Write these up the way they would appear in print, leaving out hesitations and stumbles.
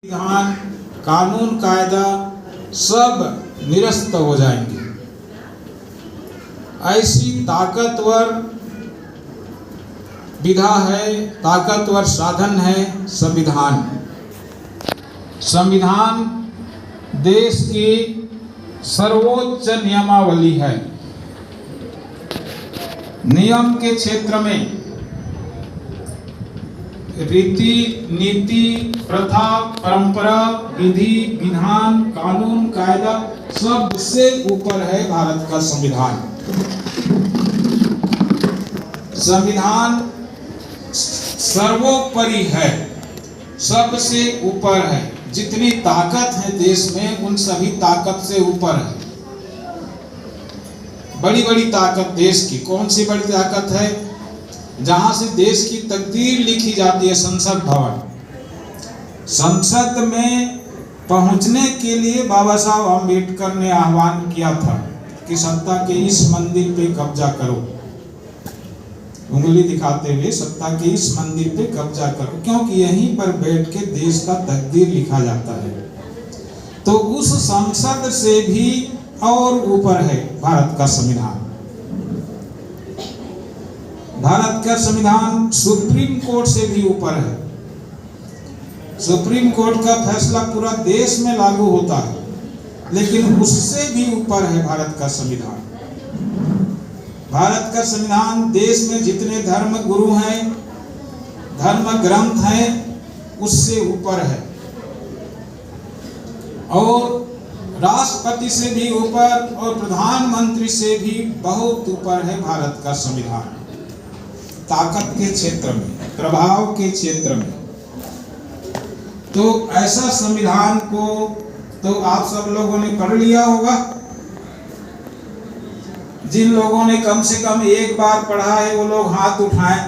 संविधान, कानून कायदा सब निरस्त हो जाएंगे। ऐसी ताकतवर विधा है, ताकतवर साधन है संविधान। संविधान देश की सर्वोच्च नियमावली है। नियम के क्षेत्र में रीति, नीति, प्रथा, परंपरा, विधि, विधान, कानून, कायदा सबसे ऊपर है भारत का संविधान। संविधान सर्वोपरि है, सबसे ऊपर है। जितनी ताकत है देश में उन सभी ताकत से ऊपर है। बड़ी बड़ी ताकत देश की कौन सी बड़ी ताकत है? जहां से देश की तकदीर लिखी जाती है, संसद भवन। संसद में पहुंचने के लिए बाबा साहब अम्बेडकर ने आह्वान किया था कि सत्ता के इस मंदिर पे कब्जा करो, उंगली दिखाते हुए सत्ता के इस मंदिर पे कब्जा करो, क्योंकि यहीं पर बैठ के देश का तकदीर लिखा जाता है। तो उस संसद से भी और ऊपर है भारत का संविधान। भारत का संविधान सुप्रीम कोर्ट से भी ऊपर है। सुप्रीम कोर्ट का फैसला पूरा देश में लागू होता है, लेकिन उससे भी ऊपर है भारत का संविधान। भारत का संविधान देश में जितने धर्म गुरु हैं, धर्म ग्रंथ हैं, उससे ऊपर है। और राष्ट्रपति से भी ऊपर और प्रधानमंत्री से भी बहुत ऊपर है भारत का संविधान। ताकत के क्षेत्र में, प्रभाव के क्षेत्र में। तो ऐसा संविधान को तो आप सब लोगों ने पढ़ लिया होगा। जिन लोगों ने कम से कम एक बार पढ़ा है वो लोग हाथ उठाएं।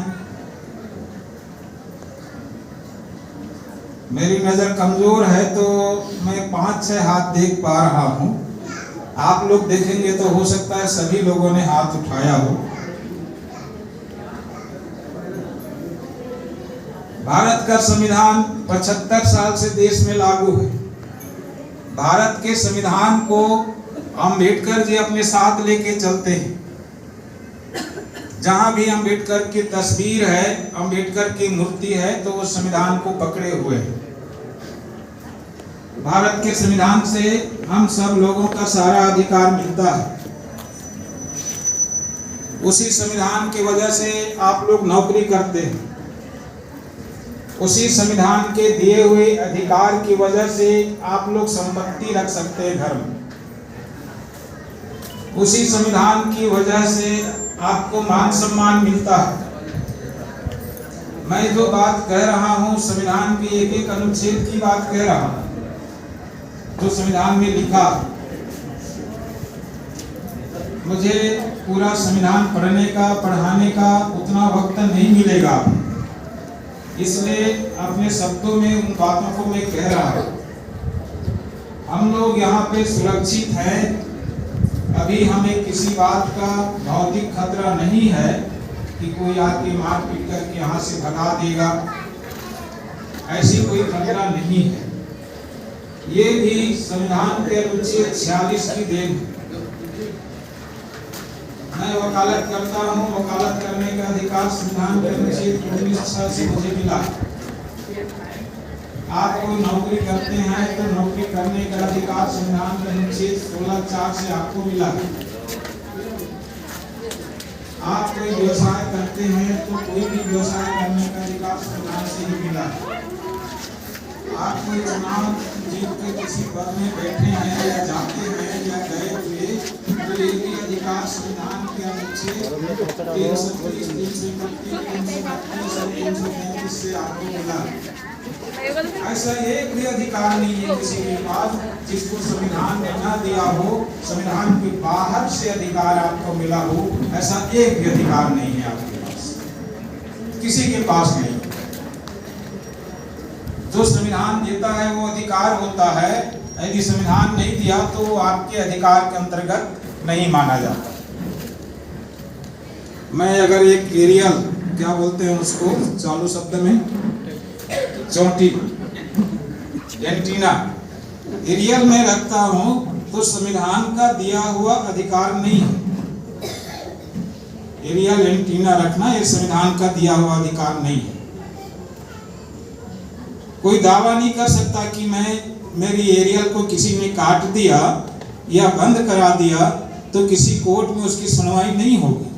मेरी नजर कमजोर है तो मैं 5-6 हाथ देख पा रहा हूं। आप लोग देखेंगे तो हो सकता है सभी लोगों ने हाथ उठाया हो। भारत का संविधान 75 साल से देश में लागू है। भारत के संविधान को अम्बेडकर जी अपने साथ लेके चलते हैं। जहां भी अम्बेडकर की तस्वीर है, अम्बेडकर की मूर्ति है, तो वो संविधान को पकड़े हुए हैं। भारत के संविधान से हम सब लोगों का सारा अधिकार मिलता है। उसी संविधान की वजह से आप लोग नौकरी करते हैं। उसी संविधान के दिए हुए अधिकार की वजह से आप लोग संपत्ति रख सकते हैं घर में। उसी संविधान की वजह से आपको मान सम्मान मिलता है। मैं जो बात कह रहा हूं संविधान के एक एक अनुच्छेद की बात कह रहा हूं, जो संविधान में लिखा। मुझे पूरा संविधान पढ़ने का, पढ़ाने का उतना वक्त नहीं मिलेगा, इसलिए अपने शब्दों में उन बातों को मैं कह रहा हूं। हम लोग यहाँ पे सुरक्षित हैं। अभी हमें किसी बात का भौतिक खतरा नहीं है कि कोई आके मार पीट करके यहाँ से भगा देगा, ऐसी कोई खतरा नहीं है। ये भी संविधान के अनुच्छेद 46 की देन है। मैं वकालत करता हूँ, वकालत करने का अधिकार संविधान के अनुच्छेद 19 से मुझे मिला। आप कोई नौकरी करते हैं तो नौकरी करने का अधिकार संविधान के अनुच्छेद 16(4) से आपको मिला। आप कोई व्यवसाय करते हैं तो कोई भी व्यवसाय करने का अधिकार संविधान से ही मिला। आप कोई चुनाव जीत के किसी पद में बैठे हैं या जाते हैं या गए हुए, तो ये भी अधिकार संविधान के अनुच्छेद 330, 331, 333 से आपको मिला। ऐसा एक भी अधिकार नहीं है किसी के पास जिसको संविधान ने न दिया हो, संविधान के बाहर से अधिकार आपको मिला हो। ऐसा एक भी अधिकार नहीं है आपके पास, किसी के पास नहीं। जो संविधान देता है वो अधिकार होता है। यदि संविधान नहीं दिया तो वो आपके अधिकार के अंतर्गत नहीं माना जाता। मैं अगर एक एरियल, क्या बोलते हैं उसको चालू शब्द में, चौटी, एंटीना एरियल में रखता हूं तो संविधान का दिया हुआ अधिकार नहीं है। एरियल एंटीना रखना ये संविधान का दिया हुआ अधिकार नहीं है। कोई दावा नहीं कर सकता कि मेरी एरियल को किसी ने काट दिया या बंद करा दिया तो किसी कोर्ट में उसकी सुनवाई नहीं होगी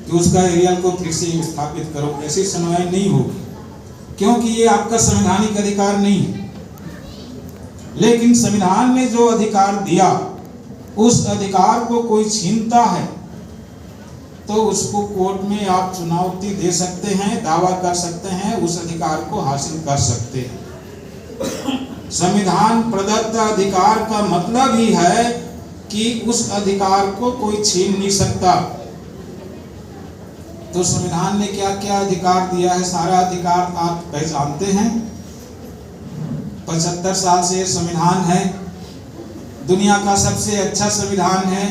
कि उसका एरियल को फिर से स्थापित करो, ऐसी सुनवाई नहीं होगी, क्योंकि ये आपका संवैधानिक अधिकार नहीं है। लेकिन संविधान ने जो अधिकार दिया उस अधिकार को कोई छीनता है तो उसको कोर्ट में आप चुनौती दे सकते हैं, दावा कर सकते हैं, उस अधिकार को हासिल कर सकते हैं। संविधान प्रदत्त अधिकार का मतलब ही है कि उस अधिकार को कोई छीन नहीं सकता। तो संविधान ने क्या क्या अधिकार दिया है, सारा अधिकार आप पहचानते हैं। 75 साल से संविधान है, दुनिया का सबसे अच्छा संविधान है,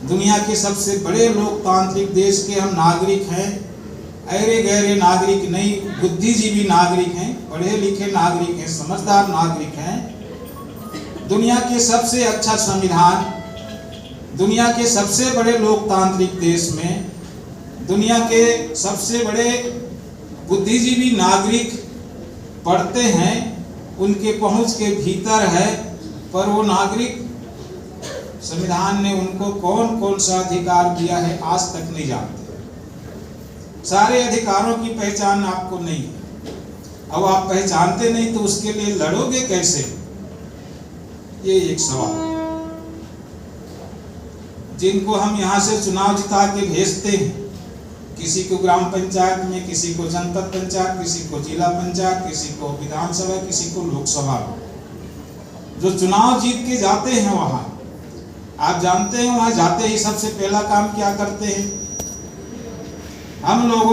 दुनिया के सबसे बड़े लोकतांत्रिक देश के हम नागरिक हैं, अरे गहरे नागरिक नहीं, बुद्धिजीवी नागरिक हैं, पढ़े लिखे नागरिक हैं, समझदार नागरिक हैं। दुनिया के सबसे अच्छा संविधान, दुनिया के सबसे बड़े लोकतांत्रिक देश में दुनिया के सबसे बड़े बुद्धिजीवी नागरिक पढ़ते हैं, उनके पहुंच के भीतर है, पर वो नागरिक संविधान ने उनको कौन कौन सा अधिकार दिया है आज तक नहीं जानते। सारे अधिकारों की पहचान आपको नहीं है। अब आप पहचानते नहीं तो उसके लिए लड़ोगे कैसे, ये एक सवाल है। जिनको हम यहाँ से चुनाव जिता के भेजते हैं, किसी को ग्राम पंचायत में, किसी को जनपद पंचायत, किसी को जिला पंचायत, किसी को विधानसभा, किसी को लोकसभा, जो चुनाव जीत के जाते हैं वहां, आप जानते हैं वहां जाते ही सबसे पहला काम क्या करते हैं हम लोग?